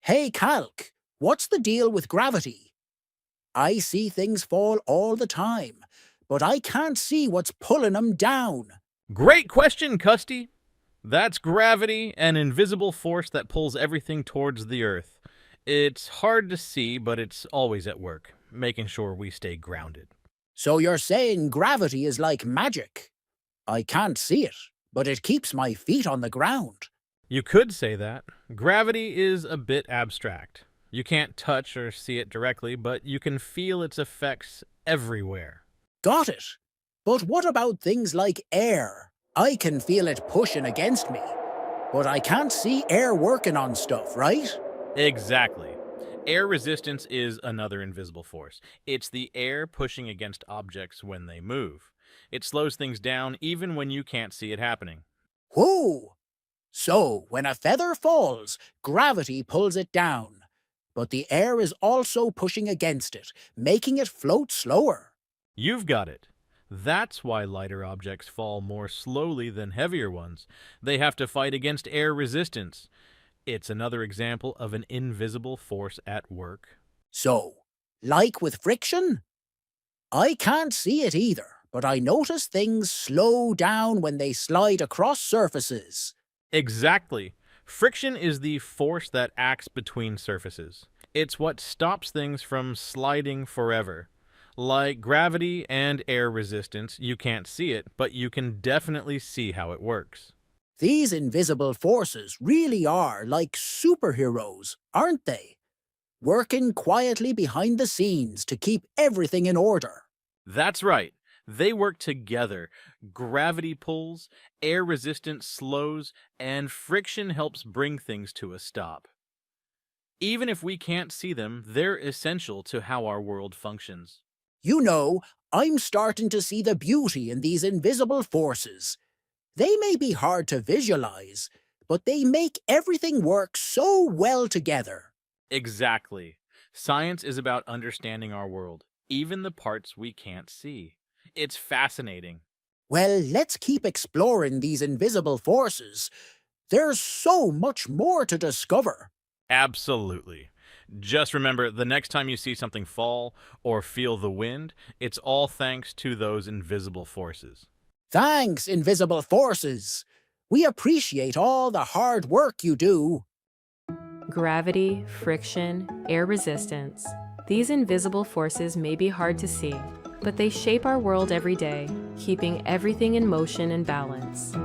Hey, Calc, what's the deal with gravity? I see things fall all the time, but I can't see what's pulling 'em down. Great question, Custy. That's gravity, an invisible force that pulls everything towards the Earth. It's hard to see, but it's always at work, making sure we stay grounded. So you're saying gravity is like magic? I can't see it, but it keeps my feet on the ground. You could say that. Gravity is a bit abstract. You can't touch or see it directly, but you can feel its effects everywhere. Got it. But what about things like air? I can feel it pushing against me, but I can't see air working on stuff, right? Exactly. Air resistance is another invisible force. It's the air pushing against objects when they move. It slows things down even when you can't see it happening. Whoa! So, when a feather falls, gravity pulls it down. But the air is also pushing against it, making it float slower. You've got it. That's why lighter objects fall more slowly than heavier ones. They have to fight against air resistance. It's another example of an invisible force at work. So, like with friction? I can't see it either, but I notice things slow down when they slide across surfaces. Exactly. Friction is the force that acts between surfaces. It's what stops things from sliding forever. Like gravity and air resistance, you can't see it, but you can definitely see how it works. These invisible forces really are like superheroes, aren't they? Working quietly behind the scenes to keep everything in order. That's right. They work together. Gravity pulls, air resistance slows, and friction helps bring things to a stop. Even if we can't see them, they're essential to how our world functions. You know, I'm starting to see the beauty in these invisible forces. They may be hard to visualize, but they make everything work so well together. Exactly. Science is about understanding our world, even the parts we can't see. It's fascinating. Well, let's keep exploring these invisible forces. There's so much more to discover. Absolutely. Just remember, the next time you see something fall or feel the wind, it's all thanks to those invisible forces. Thanks, invisible forces. We appreciate all the hard work you do. Gravity, friction, air resistance. These invisible forces may be hard to see, but they shape our world every day, keeping everything in motion and balance.